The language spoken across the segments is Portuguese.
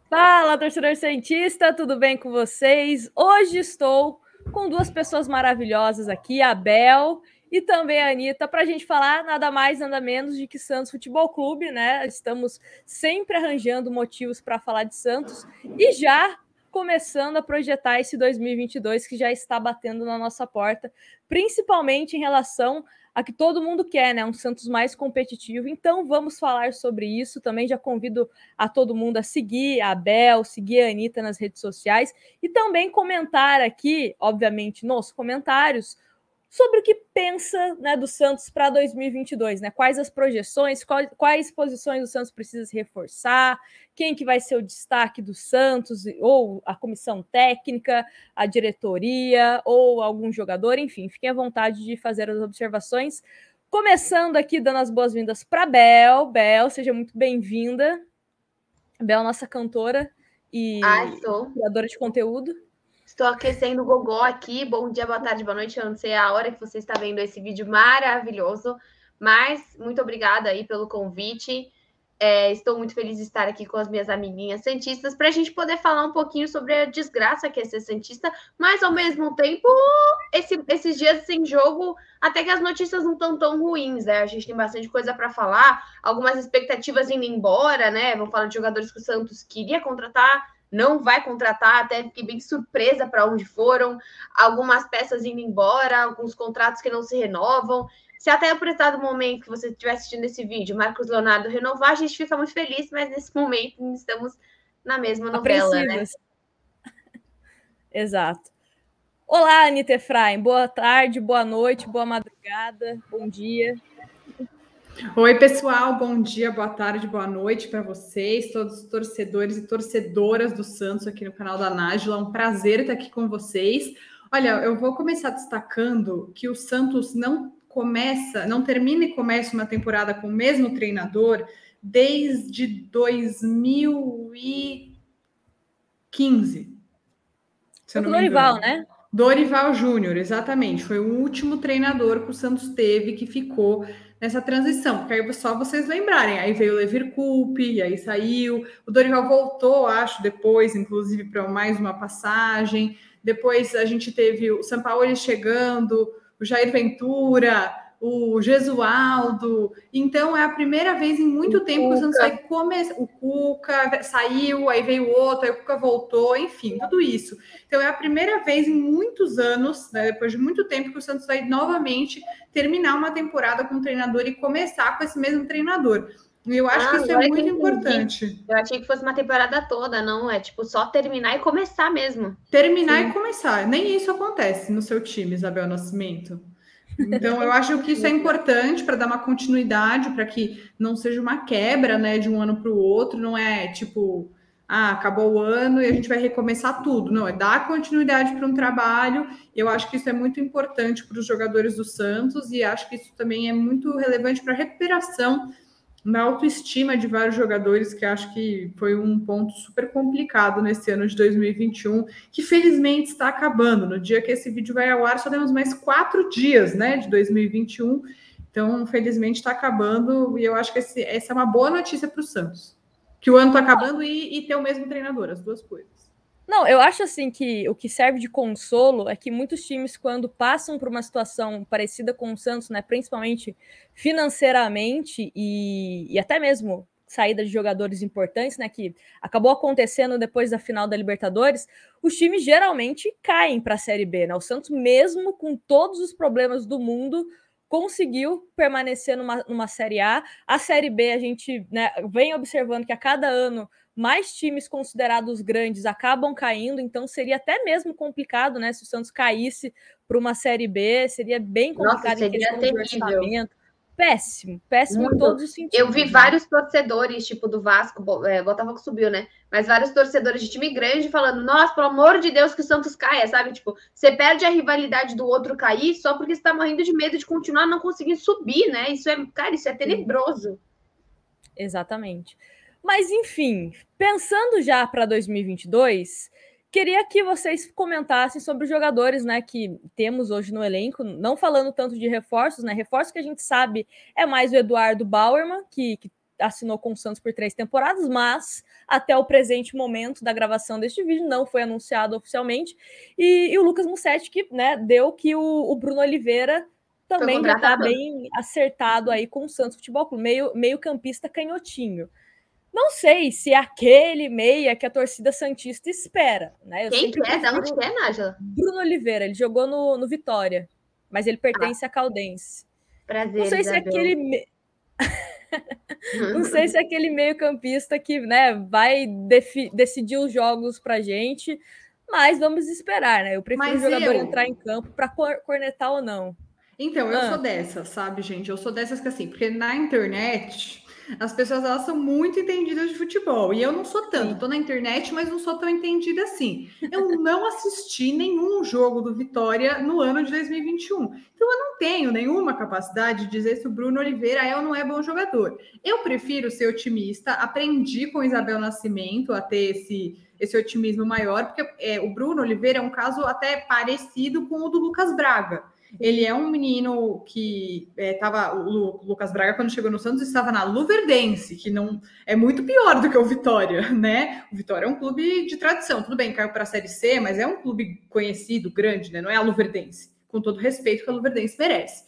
Fala, torcedor santista, tudo bem com vocês? Hoje estou com duas pessoas maravilhosas aqui, a Bel e também a Anitta, para a gente falar nada mais, nada menos de que Santos Futebol Clube, né? Estamos sempre arranjando motivos para falar de Santos e já começando a projetar esse 2022 que já está batendo na nossa porta, principalmente em relação a que todo mundo quer, né? Um Santos mais competitivo. Então vamos falar sobre isso. Também já convido a todo mundo a seguir a Bel, seguir a Anitta nas redes sociais e também comentar aqui, obviamente, nos comentários, sobre o que pensa, né, do Santos para 2022, né? Quais as projeções, quais posições o Santos precisa se reforçar, quem que vai ser o destaque do Santos, ou a comissão técnica, a diretoria, ou algum jogador, enfim, fiquem à vontade de fazer as observações. Começando aqui, dando as boas-vindas para Bel. Bel, seja muito bem-vinda. Bel, nossa cantora e criadora de conteúdo. Estou aquecendo o gogó aqui. Bom dia, boa tarde, boa noite. Eu não sei a hora que você está vendo esse vídeo maravilhoso, mas muito obrigada aí pelo convite. Estou muito feliz de estar aqui com as minhas amiguinhas santistas para a gente poder falar um pouquinho sobre a desgraça que é ser santista, mas ao mesmo tempo, esses dias sem jogo, até que as notícias não estão tão ruins, né? A gente tem bastante coisa para falar, algumas expectativas indo embora, né? Vamos falar de jogadores que o Santos queria contratar, não vai contratar, até fiquei bem surpresa para onde foram, algumas peças indo embora, alguns contratos que não se renovam. Se até por estado momento que você estiver assistindo esse vídeo, Marcos Leonardo renovar, a gente fica muito feliz, mas nesse momento estamos na mesma novela, né? Exato. Olá, Anitta Efraim. Boa tarde, boa noite, boa madrugada, bom dia. Oi, pessoal. Bom dia, boa tarde, boa noite para vocês, todos os torcedores e torcedoras do Santos aqui no canal da Nájila. É um prazer estar aqui com vocês. Olha, eu vou começar destacando que o Santos não termina e começa uma temporada com o mesmo treinador desde 2015. Foi com o Dorival, né? Dorival Júnior, exatamente. Foi o último treinador que o Santos teve que ficou nessa transição, porque aí só vocês lembrarem, aí veio o Levir Coupe, aí saiu, o Dorival voltou, acho, depois, inclusive, para mais uma passagem, depois a gente teve o Sampaoli chegando, o Jair Ventura, o Gesualdo, então é a primeira vez em muito tempo que o Santos vai começar, o Cuca saiu, aí veio outro, aí o Cuca voltou, enfim, tudo isso. Então é a primeira vez em muitos anos, né, depois de muito tempo, que o Santos vai novamente terminar uma temporada com um treinador e começar com esse mesmo treinador. E eu acho que isso é muito importante. Eu achei que fosse uma temporada toda, não é tipo só terminar e começar mesmo. Terminar e começar. Nem isso acontece no seu time, Isabel Nascimento. Então, eu acho que isso é importante para dar uma continuidade, para que não seja uma quebra, né, de um ano para o outro. Não é tipo, acabou o ano e a gente vai recomeçar tudo. Não, é dar continuidade para um trabalho. Eu acho que isso é muito importante para os jogadores do Santos e acho que isso também é muito relevante para a recuperação na autoestima de vários jogadores, que acho que foi um ponto super complicado nesse ano de 2021, que felizmente está acabando. No dia que esse vídeo vai ao ar, só temos mais 4 dias, né, de 2021. Então, felizmente está acabando, e eu acho que essa é uma boa notícia para o Santos. Que o ano está acabando e ter o mesmo treinador, as duas coisas. Não, eu acho assim que o que serve de consolo é que muitos times, quando passam por uma situação parecida com o Santos, né, principalmente financeiramente e até mesmo saída de jogadores importantes, né, que acabou acontecendo depois da final da Libertadores, os times geralmente caem para a Série B, né? O Santos, mesmo com todos os problemas do mundo, conseguiu permanecer numa Série A. A Série B, a gente, né, vem observando que a cada ano mais times considerados grandes acabam caindo, então seria até mesmo complicado, né? Se o Santos caísse para uma Série B, seria bem complicado. Nossa, em questão de orçamento. Péssimo, péssimo muito. Em todos os sentidos. Eu vi vários torcedores, tipo do Vasco, Botafogo subiu, né? Mas vários torcedores de time grande falando, nossa, pelo amor de Deus que o Santos caia, sabe? Tipo, você perde a rivalidade do outro cair só porque você tá morrendo de medo de continuar não conseguindo subir, né? Isso é, cara, isso é tenebroso. Exatamente. Mas, enfim, pensando já para 2022, queria que vocês comentassem sobre os jogadores, né, que temos hoje no elenco, não falando tanto de reforços, né? Reforços que a gente sabe é mais o Eduardo Bauerman, que assinou com o Santos por 3 temporadas, mas até o presente momento da gravação deste vídeo não foi anunciado oficialmente. E o Lucas Musetti, que, né, deu que o Bruno Oliveira também já está bem acertado aí com o Santos Futebol Clube, meio campista canhotinho. Não sei se é aquele meia que a torcida santista espera, né? Quem que é? Da onde que é, Nájila? Bruno Oliveira, ele jogou no Vitória, mas ele pertence à Caldense. Prazer, não sei se é aquele não sei se é aquele meio-campista que, né, vai decidir os jogos pra gente, mas vamos esperar, né? Eu prefiro o jogador entrar em campo para cornetar ou não. Então, eu sou dessas, sabe, gente? Eu sou dessas que, assim, porque na internet as pessoas, elas são muito entendidas de futebol. E eu não sou tanto. Sim. Tô na internet, mas não sou tão entendida assim. Eu não assisti nenhum jogo do Vitória no ano de 2021. Então, eu não tenho nenhuma capacidade de dizer se o Bruno Oliveira é ou não é bom jogador. Eu prefiro ser otimista. Aprendi com Isabel Nascimento a ter esse otimismo maior, porque o Bruno Oliveira é um caso até parecido com o do Lucas Braga. Ele é um menino que o Lucas Braga, quando chegou no Santos, estava na Luverdense, que não é muito pior do que o Vitória, né? O Vitória é um clube de tradição, tudo bem, caiu para a Série C, mas é um clube conhecido, grande, né? Não é a Luverdense, com todo respeito que a Luverdense merece.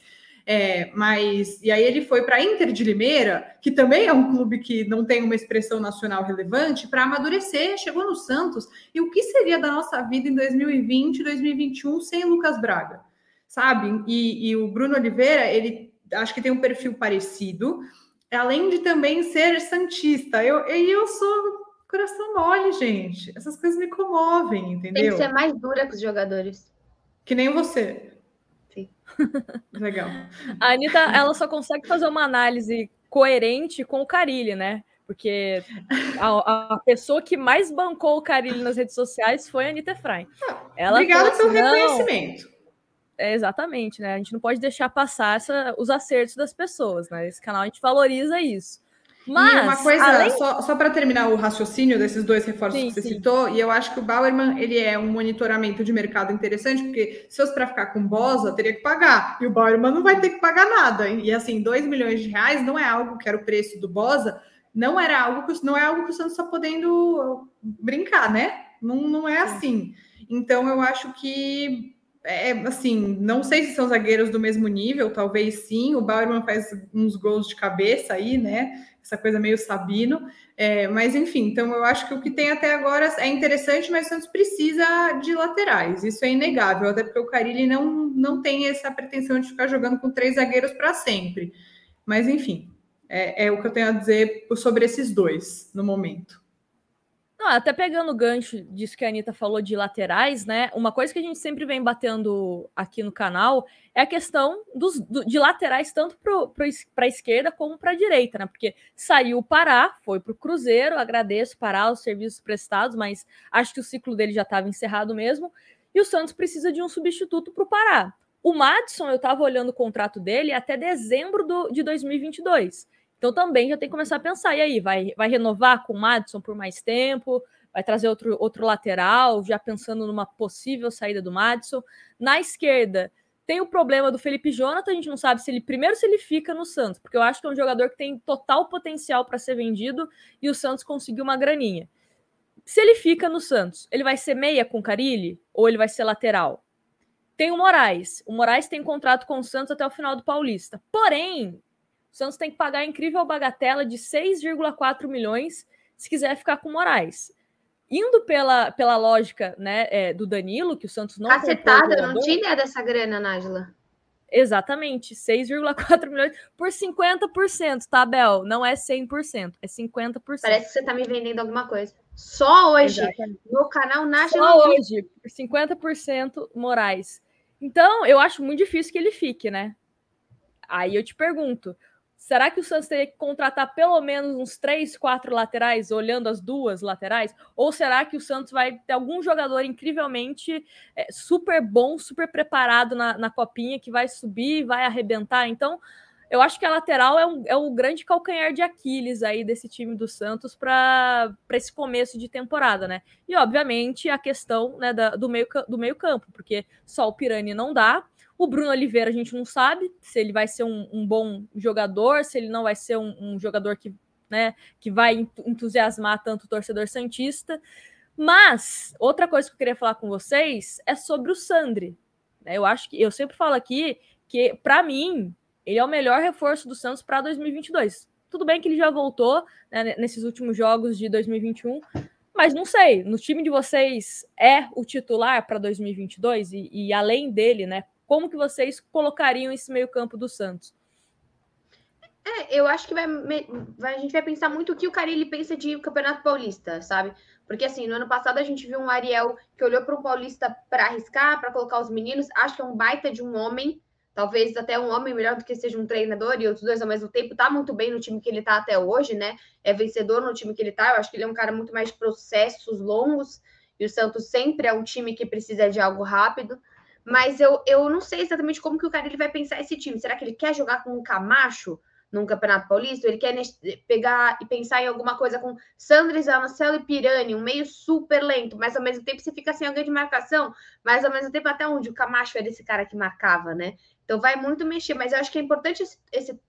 E aí ele foi para a Inter de Limeira, que também é um clube que não tem uma expressão nacional relevante, para amadurecer, chegou no Santos. E o que seria da nossa vida em 2020, 2021 sem Lucas Braga? Sabe? E o Bruno Oliveira, ele acho que tem um perfil parecido, além de também ser santista. Eu sou coração mole, gente. Essas coisas me comovem, entendeu? Tem que ser mais dura com os jogadores. Que nem você. Sim. Legal. A Anitta, ela só consegue fazer uma análise coerente com o Carille, né? Porque a pessoa que mais bancou o Carille nas redes sociais foi a Anitta Efraim. Obrigada pelo reconhecimento. Exatamente, né? A gente não pode deixar passar os acertos das pessoas, né? Esse canal a gente valoriza isso. Mas, e uma coisa, só para terminar o raciocínio desses dois reforços que você citou, e eu acho que o Bauerman, ele é um monitoramento de mercado interessante, porque se fosse para ficar com Bosa, teria que pagar, e o Bauerman não vai ter que pagar nada, e assim, 2 milhões de reais não é algo que era o preço do Bosa, não é algo que o Santos está podendo brincar, né? Não é assim. Então, eu acho que assim, não sei se são zagueiros do mesmo nível, talvez sim. O Bauerman faz uns gols de cabeça aí, né? Essa coisa meio Sabino. Mas, enfim, então eu acho que o que tem até agora é interessante, mas o Santos precisa de laterais. Isso é inegável, até porque o Carille não tem essa pretensão de ficar jogando com 3 zagueiros para sempre. Mas, enfim, é o que eu tenho a dizer sobre esses dois no momento. Não, até pegando o gancho disso que a Anitta falou de laterais, né? Uma coisa que a gente sempre vem batendo aqui no canal é a questão de laterais tanto para a esquerda como para a direita, né? Porque saiu o Pará, foi para o Cruzeiro, agradeço Pará os serviços prestados, mas acho que o ciclo dele já estava encerrado mesmo. E o Santos precisa de um substituto para o Pará. O Madison, eu estava olhando o contrato dele até dezembro de 2022. Então também já tem que começar a pensar, e aí, vai renovar com o Madison por mais tempo, vai trazer outro lateral, já pensando numa possível saída do Madison. Na esquerda, tem o problema do Felipe Jonathan, a gente não sabe se ele fica no Santos, porque eu acho que é um jogador que tem total potencial para ser vendido e o Santos conseguiu uma graninha. Se ele fica no Santos, ele vai ser meia com o Carille ou ele vai ser lateral? Tem o Moraes tem contrato com o Santos até o final do Paulista, porém o Santos tem que pagar a incrível bagatela de 6,4 milhões se quiser ficar com o Moraes. Indo pela lógica, né, do Danilo, que o Santos não... Cacetada, eu não tinha ideia dessa grana, Nájila. Exatamente, 6,4 milhões por 50%, tá, Bel? Não é 100%, é 50%. Parece que você tá me vendendo alguma coisa. Só hoje, no canal Nájila. Só hoje, por 50% Moraes. Então, eu acho muito difícil que ele fique, né? Aí eu te pergunto, será que o Santos teria que contratar pelo menos uns 3, 4 laterais, olhando as 2 laterais? Ou será que o Santos vai ter algum jogador incrivelmente super bom, super preparado na copinha, que vai subir, vai arrebentar? Então, eu acho que a lateral é o grande calcanhar de Aquiles aí desse time do Santos para esse começo de temporada, né? E, obviamente, a questão, né, do meio campo, porque só o Pirani não dá. O Bruno Oliveira, a gente não sabe se ele vai ser um bom jogador, se ele não vai ser um jogador que né, que vai entusiasmar tanto o torcedor santista. Mas outra coisa que eu queria falar com vocês é sobre o Sandri. Eu acho que eu sempre falo aqui que, para mim, ele é o melhor reforço do Santos para 2022. Tudo bem que ele já voltou, né, nesses últimos jogos de 2021, mas não sei, no time de vocês é o titular para 2022? E além dele, né, como que vocês colocariam esse meio-campo do Santos? Eu acho que a gente vai pensar muito o que o Carille pensa de Campeonato Paulista, sabe? Porque, assim, no ano passado a gente viu um Ariel que olhou para o Paulista para arriscar, para colocar os meninos. Acho que é um baita de um homem, talvez até um homem melhor do que seja um treinador, e os dois ao mesmo tempo. Tá muito bem no time que ele tá até hoje, né? É vencedor no time que ele tá. Eu acho que ele é um cara muito mais de processos longos, e o Santos sempre é um time que precisa de algo rápido. Mas eu não sei exatamente como que o Carille vai pensar esse time. Será que ele quer jogar com o Camacho num Campeonato Paulista? Ele quer pegar e pensar em alguma coisa com Sandri, Zanocelo e Pirani, um meio super lento, mas ao mesmo tempo você fica sem alguém de marcação, mas ao mesmo tempo até onde o Camacho era esse cara que marcava, né? Então vai muito mexer, mas eu acho que é importante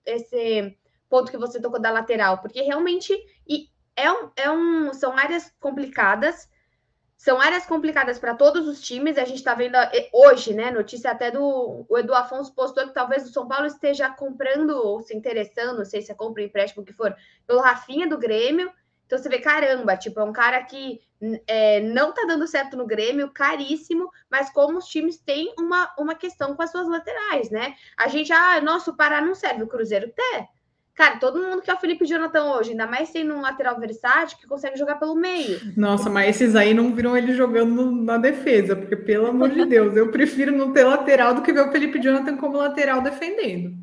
esse ponto que você tocou da lateral, porque realmente são áreas complicadas. São áreas complicadas para todos os times. A gente está vendo hoje, né? Notícia até do Edu Afonso postou que talvez o São Paulo esteja comprando ou se interessando, não sei se é compra, empréstimo, o que for, pelo Rafinha do Grêmio. Então você vê, caramba, tipo, é um cara que não tá dando certo no Grêmio, caríssimo, mas como os times têm uma questão com as suas laterais, né? A gente, nossa, o Pará não serve, o Cruzeiro até. Cara, todo mundo quer o Felipe Jonathan hoje, ainda mais sendo um lateral versátil que consegue jogar pelo meio. Nossa, mas esses aí não viram ele jogando na defesa, porque, pelo amor de Deus, eu prefiro não ter lateral do que ver o Felipe Jonathan como lateral defendendo.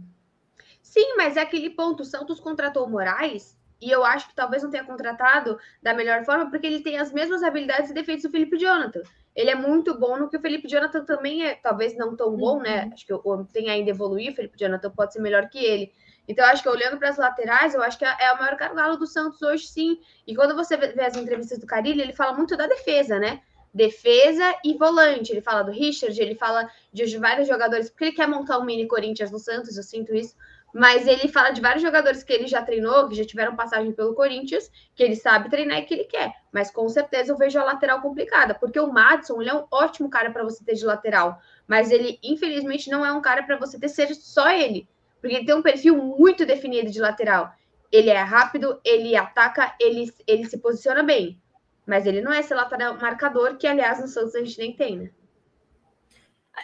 Sim, mas é aquele ponto. O Santos contratou o Moraes e eu acho que talvez não tenha contratado da melhor forma, porque ele tem as mesmas habilidades e defeitos do Felipe Jonathan. Ele é muito bom no que o Felipe Jonathan também é, talvez não tão bom, né? Acho que tem ainda evoluir, o Felipe Jonathan pode ser melhor que ele. Então, eu acho que olhando para as laterais, eu acho que é o maior gargalo do Santos hoje, sim. E quando você vê as entrevistas do Carille, ele fala muito da defesa, né? Defesa e volante. Ele fala do Richard, ele fala de vários jogadores, porque ele quer montar um mini Corinthians no Santos, eu sinto isso. Mas ele fala de vários jogadores que ele já treinou, que já tiveram passagem pelo Corinthians, que ele sabe treinar e que ele quer. Mas com certeza eu vejo a lateral complicada, porque o Madison, ele é um ótimo cara para você ter de lateral, mas ele, infelizmente, não é um cara para você ter ser só ele, porque ele tem um perfil muito definido de lateral. Ele é rápido, ele ataca, ele se posiciona bem, mas ele não é esse lateral marcador, que, aliás, no Santos a gente nem tem, né?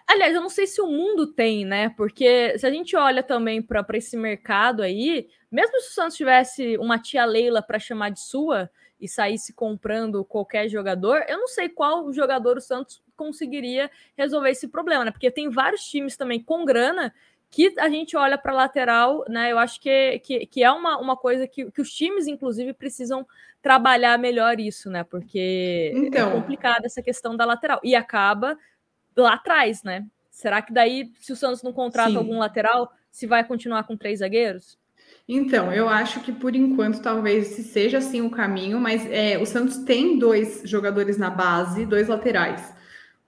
Aliás, eu não sei se o mundo tem, né? Porque se a gente olha também para esse mercado aí, mesmo se o Santos tivesse uma tia Leila para chamar de sua e saísse comprando qualquer jogador, eu não sei qual jogador o Santos conseguiria resolver esse problema, né? Porque tem vários times também com grana que a gente olha para lateral, né? Eu acho que é uma coisa que os times, inclusive, precisam trabalhar melhor isso, né? Porque é complicada essa questão da lateral. E acaba lá atrás, né? Será que daí, se o Santos não contrata algum lateral, se vai continuar com 3 zagueiros? Então, eu acho que por enquanto talvez seja assim o caminho, mas o Santos tem 2 jogadores na base, 2 laterais.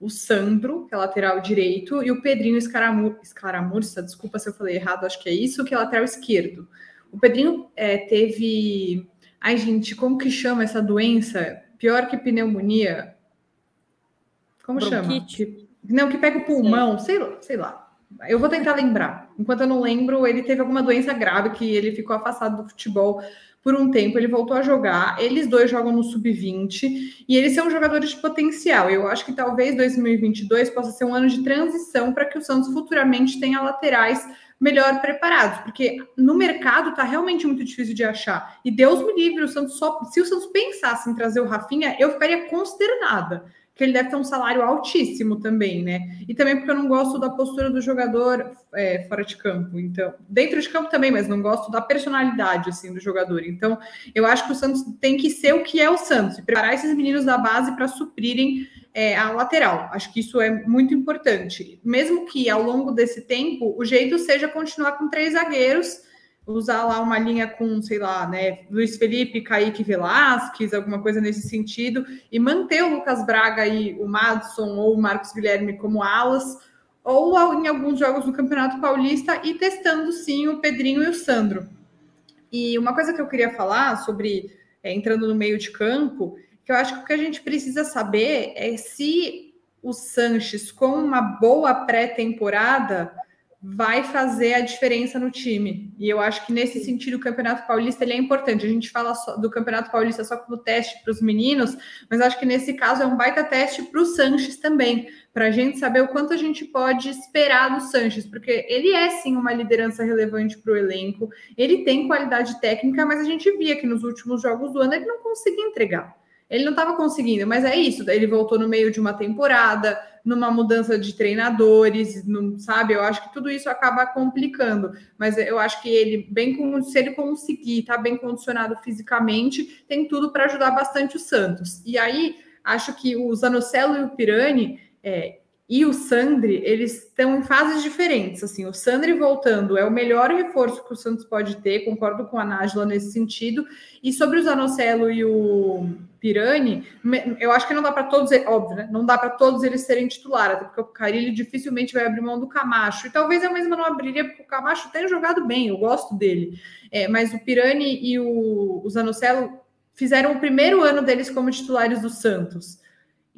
O Sandro, que é lateral direito, e o Pedrinho Escaramurça, desculpa se eu falei errado, acho que é isso, que é lateral esquerdo. O Pedrinho teve... Ai, gente, como que chama essa doença? Pior que pneumonia? Como Bronquite? chama? Não, que pega o pulmão, sei lá. Eu vou tentar lembrar. Enquanto eu não lembro, ele teve alguma doença grave que ele ficou afastado do futebol por um tempo. Ele voltou a jogar. Eles 2 jogam no sub-20 e eles são jogadores de potencial. Eu acho que talvez 2022 possa ser um ano de transição para que o Santos futuramente tenha laterais melhor preparados, porque no mercado tá realmente muito difícil de achar. E Deus me livre, o Santos se o Santos pensasse em trazer o Rafinha, eu ficaria consternada, que ele deve ter um salário altíssimo também, né? E também porque eu não gosto da postura do jogador fora de campo. Então, dentro de campo também, mas não gosto da personalidade, assim, do jogador. Então, eu acho que o Santos tem que ser o que é o Santos, e preparar esses meninos da base para suprirem a lateral. Acho que isso é muito importante. Mesmo que, ao longo desse tempo, o jeito seja continuar com 3 zagueiros, usar lá uma linha com, sei lá, né, Luiz Felipe, Kaique Velasquez, alguma coisa nesse sentido, e manter o Lucas Braga e o Madison ou o Marcos Guilherme como alas, ou em alguns jogos do Campeonato Paulista, e testando, sim, o Pedrinho e o Sandro. E uma coisa que eu queria falar sobre, entrando no meio de campo, que eu acho que o que a gente precisa saber é se o Sanches, com uma boa pré-temporada, vai fazer a diferença no time. E eu acho que nesse sentido o Campeonato Paulista ele é importante. A gente fala do Campeonato Paulista só como teste para os meninos, mas acho que nesse caso é um baita teste para o Sanches também, para a gente saber o quanto a gente pode esperar do Sanches, porque ele é sim uma liderança relevante para o elenco, ele tem qualidade técnica, mas a gente via que nos últimos jogos do ano ele não conseguia entregar. Ele não estava conseguindo, mas é isso. Ele voltou no meio de uma temporada, numa mudança de treinadores, não, sabe? Eu acho que tudo isso acaba complicando. Mas eu acho que ele, se ele conseguir estar bem condicionado fisicamente, tem tudo para ajudar bastante o Santos. E aí, acho que o Zanocelo e o Pirani e o Sandri, eles estão em fases diferentes. Assim, o Sandri voltando é o melhor reforço que o Santos pode ter, concordo com a Nájila nesse sentido. E sobre o Zanocelo e o Pirani, eu acho que não dá para todos, óbvio, né? Não dá para todos eles serem titulares, até porque o Carille dificilmente vai abrir mão do Camacho. E talvez eu mesma não abriria, porque o Camacho tem jogado bem, eu gosto dele. Mas o Pirani e o Zanocelo fizeram o primeiro ano deles como titulares do Santos.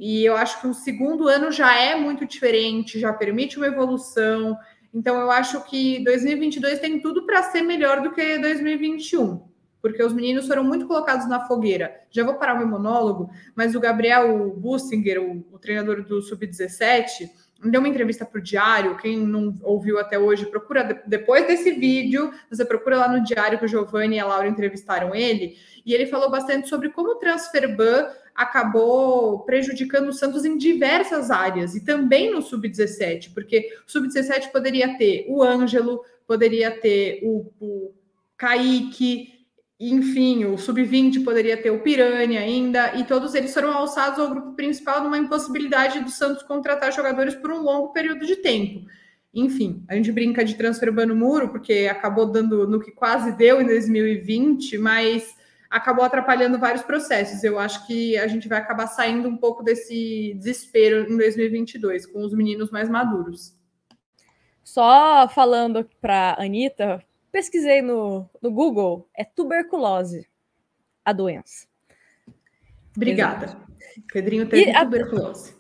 E eu acho que o segundo ano já é muito diferente, já permite uma evolução. Então, eu acho que 2022 tem tudo para ser melhor do que 2021, porque os meninos foram muito colocados na fogueira. Já vou parar o meu monólogo, mas o Gabriel Bussinger, o treinador do Sub-17, deu uma entrevista para o Diário. Quem não ouviu até hoje, procura depois desse vídeo, você procura lá no Diário que o Giovanni e a Laura entrevistaram ele, e ele falou bastante sobre como o transfer-ban acabou prejudicando o Santos em diversas áreas, e também no Sub-17, porque o Sub-17 poderia ter o Ângelo, poderia ter o Kaique, enfim, o Sub-20 poderia ter o Pirani ainda, e todos eles foram alçados ao grupo principal numa impossibilidade do Santos contratar jogadores por um longo período de tempo. Enfim, a gente brinca de transfer ban no muro, porque acabou dando no que quase deu em 2020, mas acabou atrapalhando vários processos. Eu acho que a gente vai acabar saindo um pouco desse desespero em 2022, com os meninos mais maduros. Só falando para a Anitta, pesquisei no Google, é tuberculose a doença. Obrigada. Exatamente. Pedrinho teve tuberculose.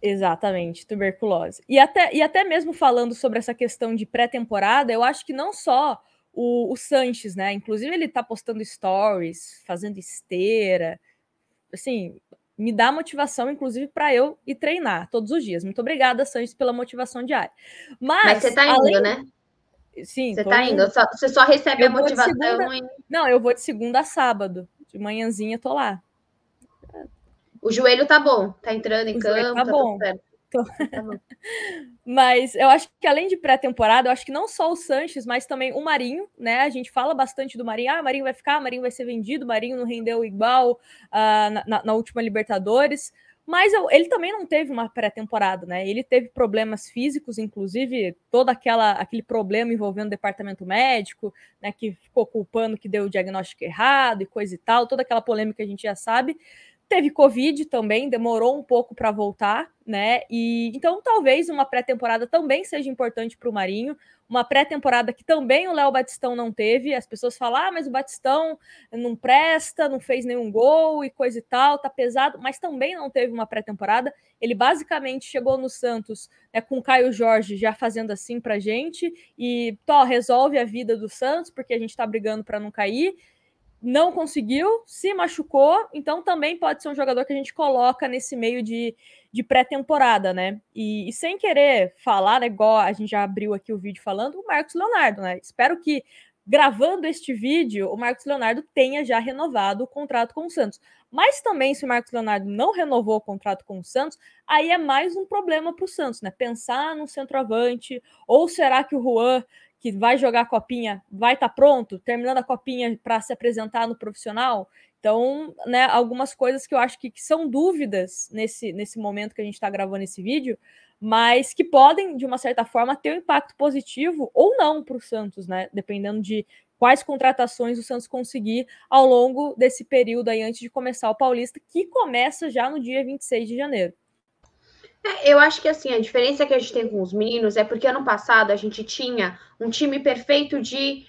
Exatamente, tuberculose. E até mesmo falando sobre essa questão de pré-temporada, eu acho que não só o Sanches, né? Inclusive, ele tá postando stories, fazendo esteira. Assim, me dá motivação, inclusive, para eu ir treinar todos os dias. Muito obrigada, Sanches, pela motivação diária. Mas você tá indo, né? Sim. Você tá indo. Você só recebe a motivação. Não, eu vou de segunda a sábado. De manhãzinha, tô lá. O joelho tá bom. Tá entrando em campo. Tá bom. Tá bom. Mas eu acho que além de pré-temporada, eu acho que não só o Sanches, mas também o Marinho, né? A gente fala bastante do Marinho. O Marinho vai ficar, o Marinho vai ser vendido, o Marinho não rendeu igual na última Libertadores. Mas ele também não teve uma pré-temporada, né? Ele teve problemas físicos, inclusive todo aquele problema envolvendo o departamento médico, né? Que ficou culpando que deu o diagnóstico errado e coisa e tal, toda aquela polêmica que a gente já sabe. Teve Covid também, demorou um pouco para voltar, né? E então talvez uma pré-temporada também seja importante para o Marinho, uma pré-temporada que também o Léo Batistão não teve. As pessoas falam, mas o Batistão não presta, não fez nenhum gol e coisa e tal, tá pesado, mas também não teve uma pré-temporada. Ele basicamente chegou no Santos, né, com o Caio Jorge já fazendo assim pra gente, e resolve a vida do Santos, porque a gente tá brigando para não cair. Não conseguiu, se machucou, então também pode ser um jogador que a gente coloca nesse meio de pré-temporada, né? E sem querer falar, né, igual a gente já abriu aqui o vídeo falando, o Marcos Leonardo, né? Espero que, gravando este vídeo, o Marcos Leonardo tenha já renovado o contrato com o Santos. Mas também, se o Marcos Leonardo não renovou o contrato com o Santos, aí é mais um problema para o Santos, né? Pensar no centroavante, ou será que o Juan, que vai jogar a copinha, vai estar pronto, terminando a copinha para se apresentar no profissional? Então, né, algumas coisas que eu acho que são dúvidas nesse momento que a gente está gravando esse vídeo, mas que podem, de uma certa forma, ter um impacto positivo ou não para o Santos, né? Dependendo de quais contratações o Santos conseguir ao longo desse período aí, antes de começar o Paulista, que começa já no dia 26 de janeiro. Eu acho que assim, a diferença que a gente tem com os meninos é porque ano passado a gente tinha um time perfeito de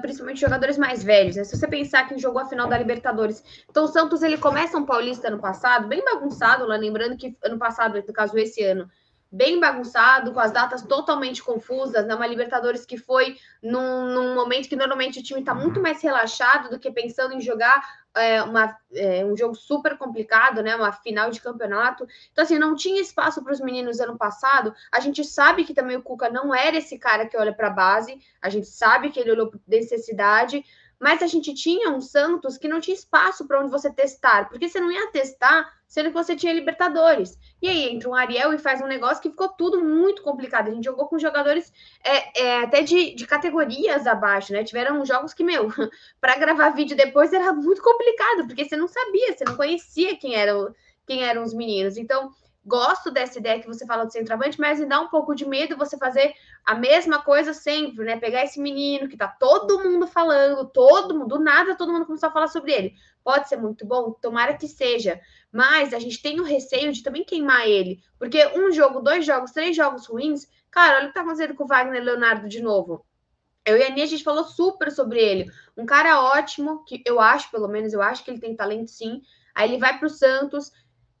principalmente jogadores mais velhos, né? Se você pensar que jogou a final da Libertadores, então o Santos ele começa um Paulista ano passado, bem bagunçado, lá lembrando que ano passado, no caso esse ano, bem bagunçado, com as datas totalmente confusas, né? Uma Libertadores que foi num momento que normalmente o time está muito mais relaxado do que pensando em jogar um jogo super complicado, né? Uma final de campeonato. Então, assim, não tinha espaço para os meninos ano passado. A gente sabe que também o Cuca não era esse cara que olha para a base, a gente sabe que ele olhou por necessidade, mas a gente tinha um Santos que não tinha espaço para onde você testar, porque você não ia testar sendo que você tinha Libertadores. E aí entra um Ariel e faz um negócio que ficou tudo muito complicado. A gente jogou com jogadores até de categorias abaixo, né? Tiveram jogos que, para gravar vídeo depois era muito complicado, porque você não sabia, você não conhecia quem eram os meninos. Então, gosto dessa ideia que você fala do centroavante, mas me dá um pouco de medo você fazer a mesma coisa sempre, né? Pegar esse menino que tá todo mundo falando, do nada todo mundo começou a falar sobre ele. Pode ser muito bom, tomara que seja, mas a gente tem o receio de também queimar ele, porque um jogo, 2 jogos, 3 jogos ruins, cara, olha o que tá fazendo com o Wagner Leonardo de novo. Eu e a Nia, a gente falou super sobre ele. Um cara ótimo, que eu acho que ele tem talento sim. Aí ele vai pro Santos,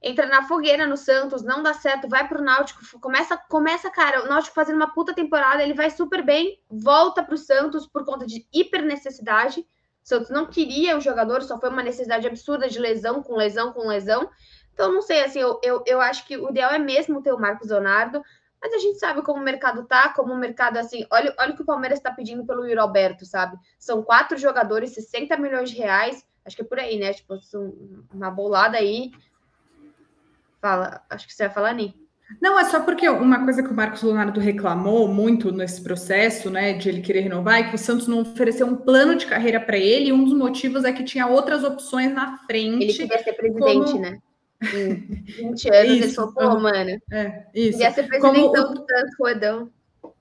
entra na fogueira no Santos, não dá certo, vai pro Náutico, começa, cara, o Náutico fazendo uma puta temporada, ele vai super bem, volta pro Santos por conta de hiper necessidade. O Santos não queria o jogador, só foi uma necessidade absurda de lesão. Então, não sei, assim, eu acho que o ideal é mesmo ter o Marcos Leonardo, mas a gente sabe como o mercado tá, como o mercado, assim, olha o que o Palmeiras está pedindo pelo Yuri Alberto, sabe? São 4 jogadores, 60 milhões de reais, acho que é por aí, né? Tipo, uma bolada aí. Fala, acho que você vai falar, Ni. Não, é só porque uma coisa que o Marcos Leonardo reclamou muito nesse processo, né, de ele querer renovar, é que o Santos não ofereceu um plano de carreira para ele, e um dos motivos é que tinha outras opções na frente. Ele queria ser presidente, né? Em 20 anos, ele falou, pô, mano, isso. queria ser presidente do Santos, Rodão.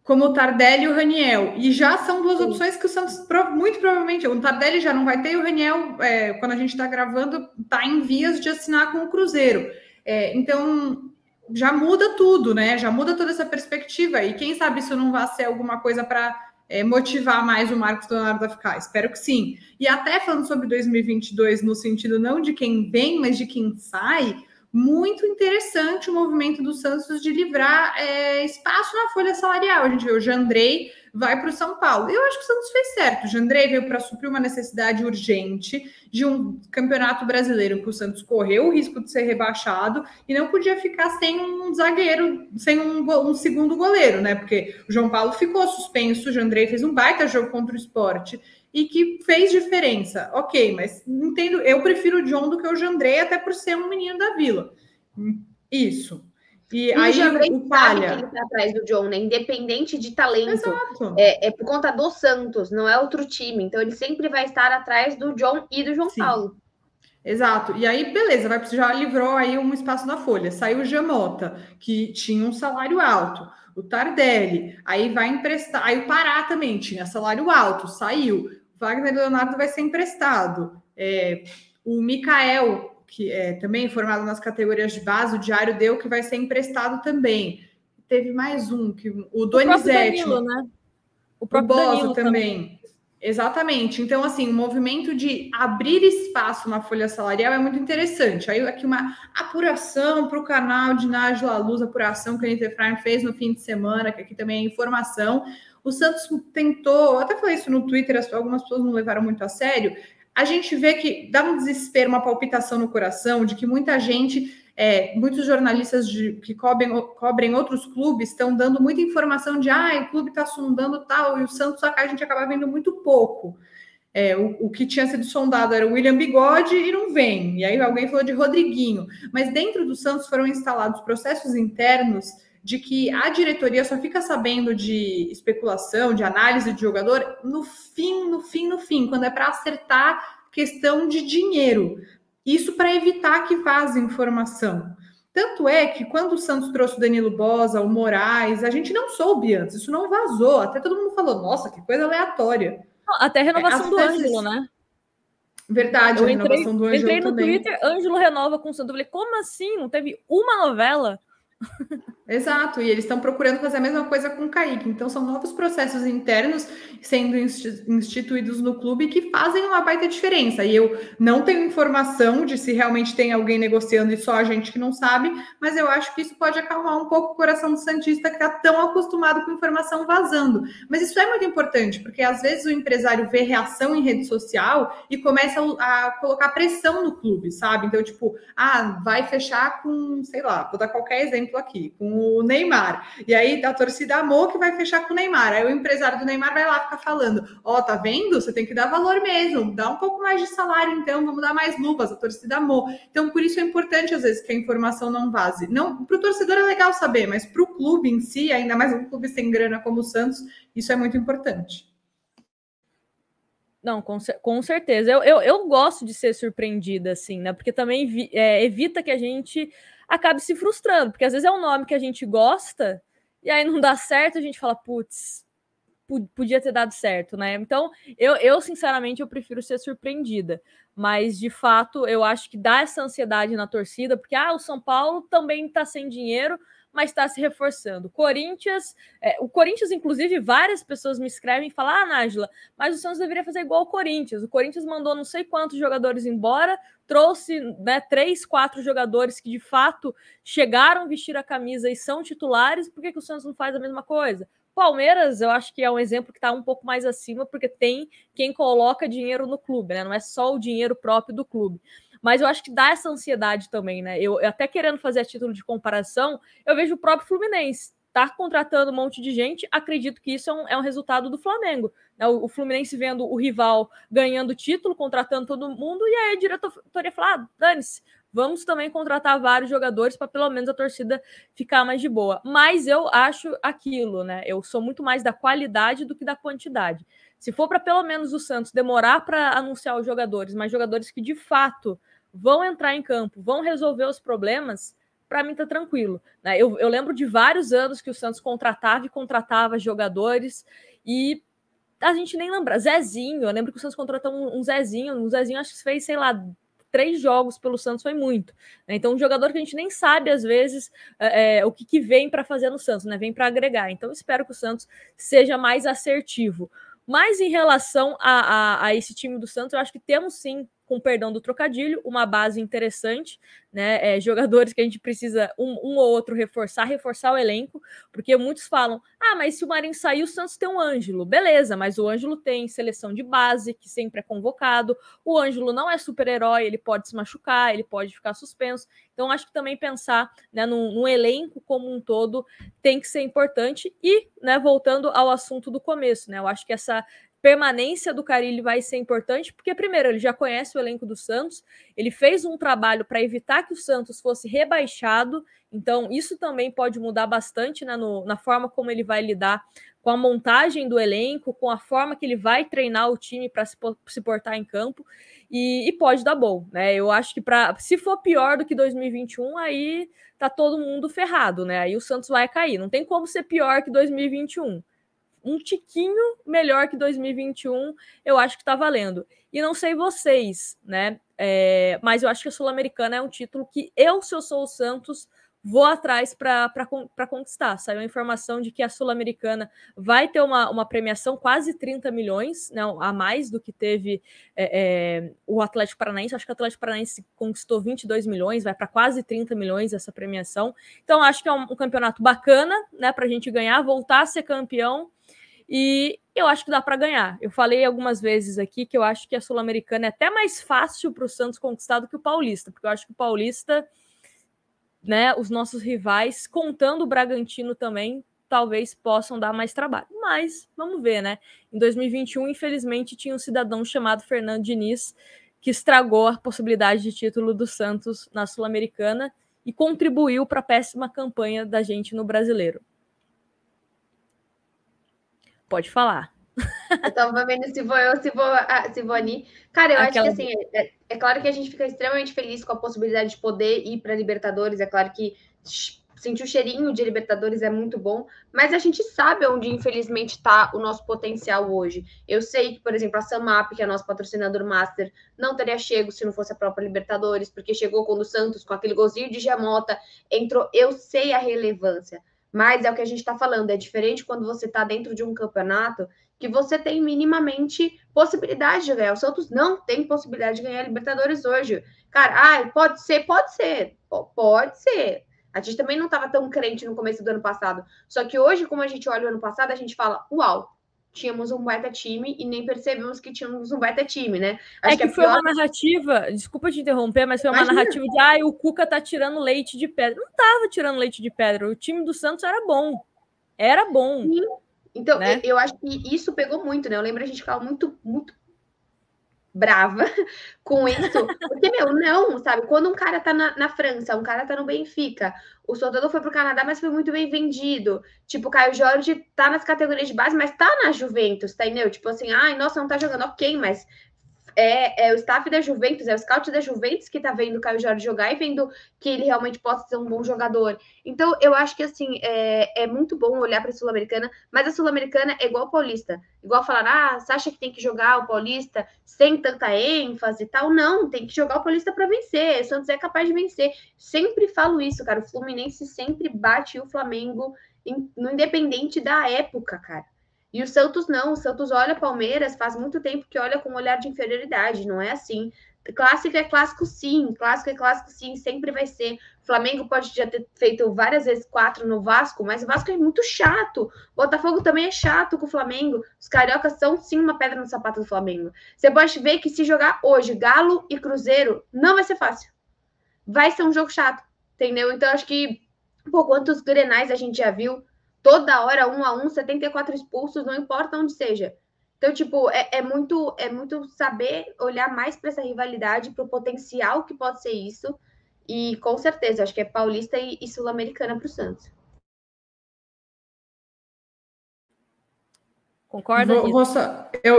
Como o Tardelli e o Raniel. E já são 2 opções que o Santos, muito provavelmente, o Tardelli já não vai ter, e o Raniel, quando a gente está gravando, está em vias de assinar com o Cruzeiro. Então, já muda tudo, né? Já muda toda essa perspectiva. E quem sabe isso não vai ser alguma coisa para motivar mais o Marcos Leonardo a ficar. Espero que sim. E até falando sobre 2022, no sentido não de quem vem, mas de quem sai, muito interessante o movimento do Santos de livrar espaço na folha salarial. A gente vê o Jandrei vai para o São Paulo. Eu acho que o Santos fez certo. O Jandrei veio para suprir uma necessidade urgente de um campeonato brasileiro que o Santos correu o risco de ser rebaixado e não podia ficar sem um zagueiro, sem um segundo goleiro, né? Porque o João Paulo ficou suspenso, o Jandrei fez um baita jogo contra o Sport e que fez diferença. Ok, mas entendo, eu prefiro o John do que o Jandrei, até por ser um menino da Vila. Isso. E aí o Palha... Ele tá atrás do John, né? Independente de talento. Exato. É por conta do Santos, não é outro time. Então ele sempre vai estar atrás do John e do João Paulo. Exato. E aí, beleza, já livrou aí um espaço na folha. Saiu o Jamota, que tinha um salário alto. O Tardelli, aí vai emprestar. Aí o Pará também tinha salário alto, saiu. O Wagner Leonardo vai ser emprestado. O Mikael, que é também formado nas categorias de base, o Diário deu que vai ser emprestado também. Teve mais um, o Donizete. Danilo, né? O próprio Bosa também. Exatamente. Então, assim, o movimento de abrir espaço na folha salarial é muito interessante. Aí, aqui uma apuração para o canal de Nájila Luz, apuração que a Anitta Efraim fez no fim de semana, que aqui também é informação. O Santos tentou, eu até falei isso no Twitter, algumas pessoas não levaram muito a sério. A gente vê que dá um desespero, uma palpitação no coração de que muita gente, muitos jornalistas que cobrem outros clubes estão dando muita informação de o clube está sondando tal, e o Santos a gente acaba vendo muito pouco. O que tinha sido sondado era o William Bigode e não vem. E aí alguém falou de Rodriguinho. Mas dentro do Santos foram instalados processos internos de que a diretoria só fica sabendo de especulação, de análise de jogador no fim, quando é para acertar questão de dinheiro. Isso para evitar que vaze informação. Tanto é que quando o Santos trouxe o Danilo Bosa, o Moraes, a gente não soube antes, isso não vazou. Até todo mundo falou, nossa, que coisa aleatória. Até a renovação do Ângelo, né? Verdade, a renovação do Ângelo também. Entrei no Twitter, Ângelo renova com o Santos. Eu falei, como assim? Não teve uma novela? Exato, e eles estão procurando fazer a mesma coisa com o Kaique. Então, são novos processos internos sendo instituídos no clube que fazem uma baita diferença. E eu não tenho informação de se realmente tem alguém negociando e só a gente que não sabe, mas eu acho que isso pode acalmar um pouco o coração do Santista, que está tão acostumado com informação vazando. Mas isso é muito importante, porque às vezes o empresário vê reação em rede social e começa a colocar pressão no clube, sabe? Então, tipo, vai fechar com, sei lá, vou dar qualquer exemplo aqui, com o Neymar. E aí a torcida amou que vai fechar com o Neymar. Aí o empresário do Neymar vai lá ficar falando: tá vendo? Você tem que dar valor mesmo, dá um pouco mais de salário, então vamos dar mais luvas, a torcida amou. Então, por isso é importante, às vezes, que a informação não vaze. Não, para o torcedor é legal saber, mas para o clube em si, ainda mais um clube sem grana como o Santos, isso é muito importante. Não, com certeza. Eu gosto de ser surpreendida, assim, né? Porque também evita que a gente acabe se frustrando, porque às vezes é um nome que a gente gosta e aí não dá certo, a gente fala, putz, podia ter dado certo, né? Então, eu sinceramente, eu prefiro ser surpreendida. Mas, de fato, eu acho que dá essa ansiedade na torcida, porque o São Paulo também está sem dinheiro, mas está se reforçando. O Corinthians, inclusive, várias pessoas me escrevem e falam: Nájila, mas o Santos deveria fazer igual ao Corinthians. O Corinthians mandou não sei quantos jogadores embora, trouxe 3, 4 jogadores que, de fato, chegaram a vestir a camisa e são titulares. Por que o Santos não faz a mesma coisa? Palmeiras, eu acho que é um exemplo que está um pouco mais acima, porque tem quem coloca dinheiro no clube, né? Não é só o dinheiro próprio do clube. Mas eu acho que dá essa ansiedade também, né? Eu até querendo fazer a título de comparação, eu vejo o próprio Fluminense tá contratando um monte de gente, acredito que isso é um resultado do Flamengo. O Fluminense vendo o rival ganhando título, contratando todo mundo, e aí a diretoria fala: dane-se, vamos também contratar vários jogadores para pelo menos a torcida ficar mais de boa. Mas eu acho aquilo, né? Eu sou muito mais da qualidade do que da quantidade. Se for para pelo menos o Santos demorar para anunciar os jogadores, mas jogadores que de fato vão entrar em campo, vão resolver os problemas, para mim tá tranquilo. Né? Eu lembro de vários anos que o Santos contratava jogadores e a gente nem lembra. Zezinho, eu lembro que o Santos contratou um Zezinho acho que fez, sei lá, 3 jogos pelo Santos, foi muito. Né? Então, um jogador que a gente nem sabe, às vezes, o que vem para fazer no Santos, né? Vem para agregar. Então, espero que o Santos seja mais assertivo. Mas em relação a esse time do Santos, eu acho que temos sim, com perdão do trocadilho, uma base interessante, né? Jogadores que a gente precisa um ou outro reforçar o elenco, porque muitos falam: mas se o Marinho sair, o Santos tem um Ângelo. Beleza, mas o Ângelo tem seleção de base, que sempre é convocado. O Ângelo não é super-herói, ele pode se machucar, ele pode ficar suspenso. Então, acho que também pensar, né, num elenco como um todo tem que ser importante. E, né, voltando ao assunto do começo, né, eu acho que essa permanência do Carille vai ser importante, porque, primeiro, ele já conhece o elenco do Santos, ele fez um trabalho para evitar que o Santos fosse rebaixado, então isso também pode mudar bastante, né, na forma como ele vai lidar com a montagem do elenco, com a forma que ele vai treinar o time para se portar em campo, e pode dar bom, né? Eu acho que se for pior do que 2021, aí tá todo mundo ferrado, né? Aí o Santos vai cair, não tem como ser pior que 2021. Um tiquinho melhor que 2021, eu acho que tá valendo. E não sei vocês, né? Mas eu acho que a Sul-Americana é um título que se eu sou o Santos, vou atrás para conquistar. Saiu a informação de que a Sul-Americana vai ter uma premiação quase 30 milhões, né, a mais do que teve o Atlético Paranaense. Acho que o Atlético Paranaense conquistou 22 milhões, vai para quase 30 milhões essa premiação. Então, acho que é um campeonato bacana, né, para a gente ganhar, voltar a ser campeão. E eu acho que dá para ganhar. Eu falei algumas vezes aqui que eu acho que a Sul-Americana é até mais fácil para o Santos conquistar do que o Paulista, porque eu acho que o Paulista, né, os nossos rivais, contando o Bragantino também, talvez possam dar mais trabalho. Mas vamos ver, né? Em 2021, infelizmente, tinha um cidadão chamado Fernando Diniz que estragou a possibilidade de título do Santos na Sul-Americana e contribuiu para a péssima campanha da gente no Brasileiro. Pode falar. Eu tava vendo se vou ali. Cara, eu acho que assim, é claro que a gente fica extremamente feliz com a possibilidade de poder ir para Libertadores. É claro que sentir o cheirinho de Libertadores é muito bom, mas a gente sabe onde, infelizmente, está o nosso potencial hoje. Eu sei que, por exemplo, a Samap, que é nosso patrocinador master, não teria chego se não fosse a própria Libertadores, porque chegou quando o Santos, com aquele golzinho de Giamota, entrou. Eu sei a relevância, mas é o que a gente está falando, é diferente quando você está dentro de um campeonato que você tem minimamente possibilidade de ganhar. O Santos não tem possibilidade de ganhar a Libertadores hoje. Cara, pode ser. Pode ser. A gente também não estava tão crente no começo do ano passado. Só que hoje, como a gente olha o ano passado, a gente fala, uau, tínhamos um baita time e nem percebemos que tínhamos um baita time, né? Acho que foi uma narrativa, desculpa te interromper, mas foi uma narrativa de, o Cuca tá tirando leite de pedra. Não tava tirando leite de pedra, o time do Santos era bom. Era bom. Sim. Então, né? Eu acho que isso pegou muito, né? Eu lembro a gente ficava muito brava com isso, porque, não, sabe? Quando um cara tá na França, um cara tá no Benfica, o Soldado foi pro Canadá, mas foi muito bem vendido. Tipo, o Caio Jorge tá nas categorias de base, mas tá na Juventus, tá entendeu? Tipo assim, nossa, não tá jogando, ok, mas é o staff da Juventus, é o scout da Juventus que tá vendo o Caio Jorge jogar e vendo que ele realmente possa ser um bom jogador. Então, eu acho que, assim, é muito bom olhar para a Sul-Americana, mas a Sul-Americana é igual a Paulista. Igual falar, você acha que tem que jogar o Paulista sem tanta ênfase e tal? Não, tem que jogar o Paulista para vencer. O Santos é capaz de vencer. Sempre falo isso, cara. O Fluminense sempre bate o Flamengo no independente da época, cara. E o Santos não, o Santos olha Palmeiras, faz muito tempo que olha com um olhar de inferioridade, não é assim. Clássico é clássico sim, clássico é clássico sim, sempre vai ser. O Flamengo pode já ter feito várias vezes 4 no Vasco, mas o Vasco é muito chato. O Botafogo também é chato com o Flamengo. Os cariocas são sim uma pedra no sapato do Flamengo. Você pode ver que se jogar hoje Galo e Cruzeiro, não vai ser fácil. Vai ser um jogo chato, entendeu? Então acho que, quantos grenais a gente já viu? Toda hora, 1-1, 74 expulsos, não importa onde seja. Então, tipo, é muito saber olhar mais para essa rivalidade, para o potencial que pode ser isso. E, com certeza, acho que é paulista e sul-americana para o Santos. Concorda?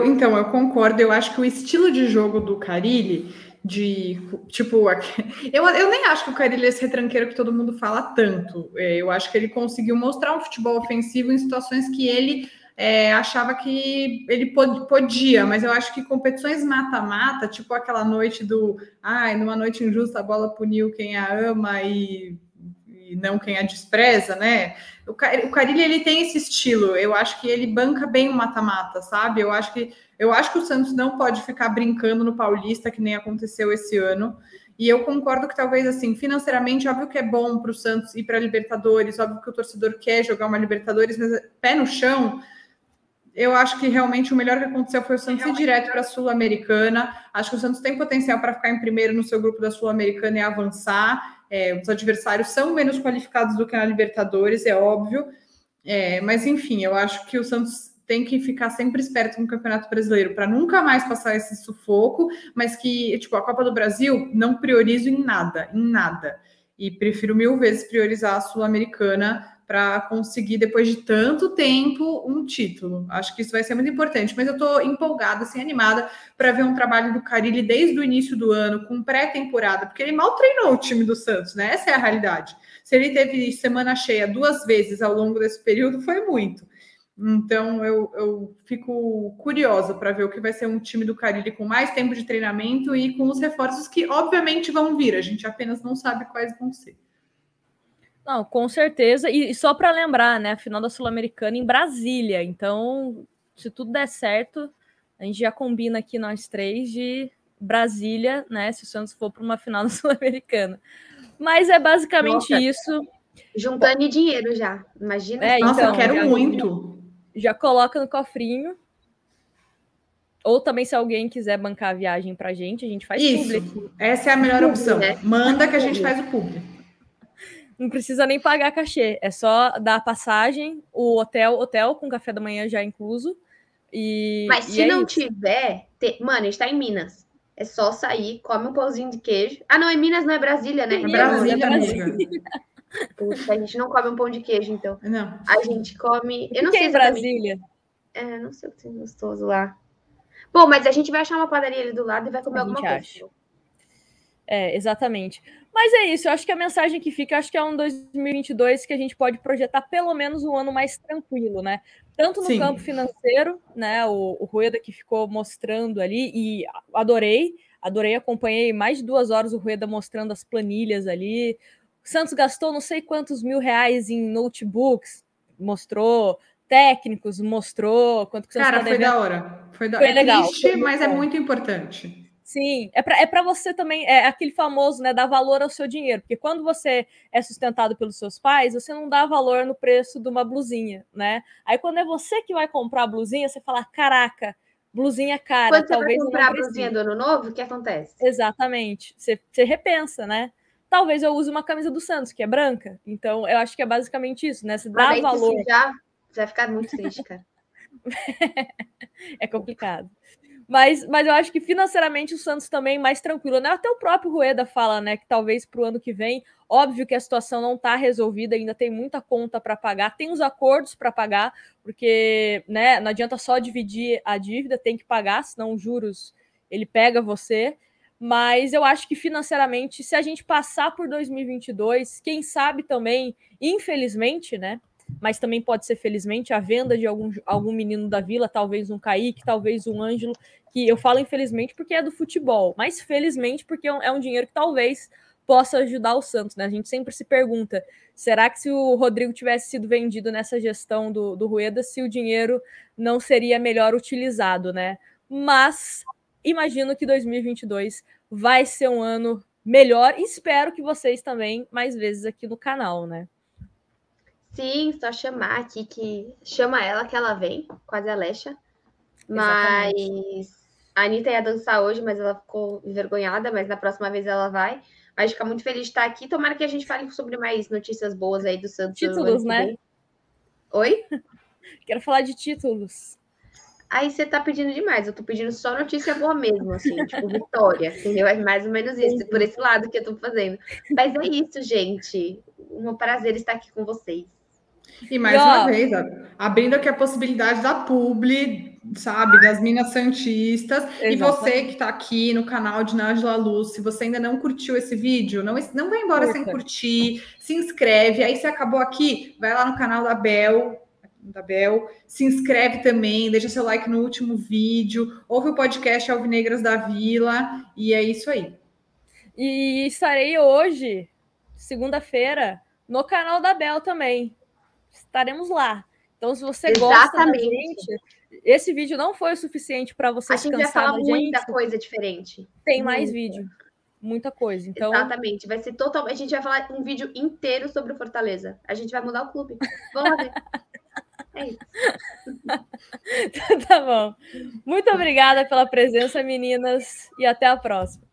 Então, eu concordo. Eu acho que o estilo de jogo do Carille, eu nem acho que o Carille é esse retranqueiro que todo mundo fala tanto. Eu acho que ele conseguiu mostrar um futebol ofensivo em situações que ele achava que ele podia, mas eu acho que competições mata-mata, tipo aquela noite numa noite injusta a bola puniu quem a ama e não quem a despreza, né? O Carille, ele tem esse estilo. Eu acho que ele banca bem o mata-mata, sabe? Eu acho que o Santos não pode ficar brincando no Paulista, que nem aconteceu esse ano. E eu concordo que talvez, assim, financeiramente, óbvio que é bom para o Santos ir para a Libertadores, óbvio que o torcedor quer jogar uma Libertadores, mas pé no chão, eu acho que realmente o melhor que aconteceu foi o Santos ir direto para a Sul-Americana. Acho que o Santos tem potencial para ficar em primeiro no seu grupo da Sul-Americana e avançar. Os adversários são menos qualificados do que na Libertadores, é óbvio. Mas, enfim, eu acho que o Santos tem que ficar sempre esperto no Campeonato Brasileiro para nunca mais passar esse sufoco, mas que, tipo, a Copa do Brasil não priorizo em nada. E prefiro 1000 vezes priorizar a Sul-Americana para conseguir, depois de tanto tempo, um título. Acho que isso vai ser muito importante, mas eu estou empolgada, assim, animada para ver um trabalho do Carille desde o início do ano, com pré-temporada, porque ele mal treinou o time do Santos, né? Essa é a realidade. Se ele teve semana cheia 2 vezes ao longo desse período, foi muito. Então, eu fico curiosa para ver o que vai ser um time do Carille com mais tempo de treinamento e com os reforços que, obviamente, vão vir. A gente apenas não sabe quais vão ser. Não, com certeza. E só para lembrar, né? A final da Sul-Americana em Brasília. Então, se tudo der certo, a gente já combina aqui nós 3 de Brasília, né? Se o Santos for para uma final da Sul-Americana. Mas é basicamente isso. Juntando dinheiro já. Imagina. Nossa, então, eu quero muito. Já coloca no cofrinho. Ou também, se alguém quiser bancar a viagem pra gente, a gente faz público. Essa é a melhor opção. Né? Manda que a gente faz o público. Não precisa nem pagar cachê. É só dar a passagem, o hotel com café da manhã já incluso. Mas se não tiver... Mano, a gente tá em Minas. É só sair, come um pãozinho de queijo. Não, é Minas, não é Brasília, né? É Brasília. Puxa, a gente não come um pão de queijo, então. Não. A gente come... Eu não sei em Brasília. Não sei o que tem gostoso lá. Bom, mas a gente vai achar uma padaria ali do lado e vai comer alguma coisa. Exatamente. Mas é isso, eu acho que a mensagem que fica, eu acho que é um 2022 que a gente pode projetar pelo menos um ano mais tranquilo, né? Tanto no campo financeiro, né? O Rueda que ficou mostrando ali, e adorei, acompanhei mais de 2 horas o Rueda mostrando as planilhas ali. O Santos gastou não sei quantos R$1.000 em notebooks, mostrou, técnicos, mostrou, quanto que o Santos Cara, foi da hora. Foi legal, triste, mas é muito importante. Sim, é para você também, é aquele famoso, né, dar valor ao seu dinheiro, porque quando você é sustentado pelos seus pais, você não dá valor no preço de uma blusinha, né? Aí quando é você que vai comprar a blusinha, você fala, caraca, blusinha cara, quando você talvez vai comprar eu não a blusinha do ano novo, o que acontece? Exatamente, você repensa, né? Talvez eu use uma camisa do Santos, que é branca, então eu acho que é basicamente isso, né? Você dá valor. Já vai ficar muito triste, cara. É complicado. Mas eu acho que financeiramente o Santos também mais tranquilo, né? Até o próprio Rueda fala, né, que talvez para o ano que vem, óbvio que a situação não está resolvida, ainda tem muita conta para pagar, tem os acordos para pagar, porque, né, não adianta só dividir a dívida, tem que pagar, senão os juros ele pega você. Mas eu acho que financeiramente, se a gente passar por 2022, quem sabe também, infelizmente, né? Mas também pode ser, felizmente, a venda de algum menino da Vila, talvez um Kaique, talvez um Ângelo, que eu falo infelizmente porque é do futebol, mas felizmente porque é um dinheiro que talvez possa ajudar o Santos, né? A gente sempre se pergunta, será que se o Rodrigo tivesse sido vendido nessa gestão do Rueda, se o dinheiro não seria melhor utilizado, né? Mas imagino que 2022 vai ser um ano melhor e espero que vocês também mais vezes aqui no canal, né? Sim, só chamar aqui que chama ela que ela vem, quase a Alexa. Mas exatamente. A Anitta ia dançar hoje, mas ela ficou envergonhada, mas na próxima vez ela vai. Mas fica muito feliz de estar aqui. Tomara que a gente fale sobre mais notícias boas aí do Santos no ano Títulos, que né? vem. Oi? Quero falar de títulos. Aí você tá pedindo demais. Eu tô pedindo só notícia boa mesmo, assim, tipo vitória, entendeu? É mais ou menos isso, por esse lado que eu tô fazendo. Mas é isso, gente. Um prazer estar aqui com vocês. E mais uma vez, abrindo aqui a possibilidade da publi, sabe, das Minas Santistas. Exatamente. E você que está aqui no canal de Nájila Luz, se você ainda não curtiu esse vídeo, não vai embora sem curtir, se inscreve. Aí, se acabou aqui, vai lá no canal da Bel, se inscreve também, deixa seu like no último vídeo, ouve o podcast Alvinegras da Vila, e é isso aí. E estarei hoje, segunda-feira, no canal da Bel também. Estaremos lá. Então, se você gosta da gente, esse vídeo não foi o suficiente para você se cansar da gente. A gente vai falar muita coisa diferente. Tem mais vídeo. Muita coisa. Então... Exatamente. Vai ser totalmente... A gente vai falar um vídeo inteiro sobre o Fortaleza. A gente vai mudar o clube. Vamos lá ver. É isso. Tá bom. Muito obrigada pela presença, meninas. E até a próxima.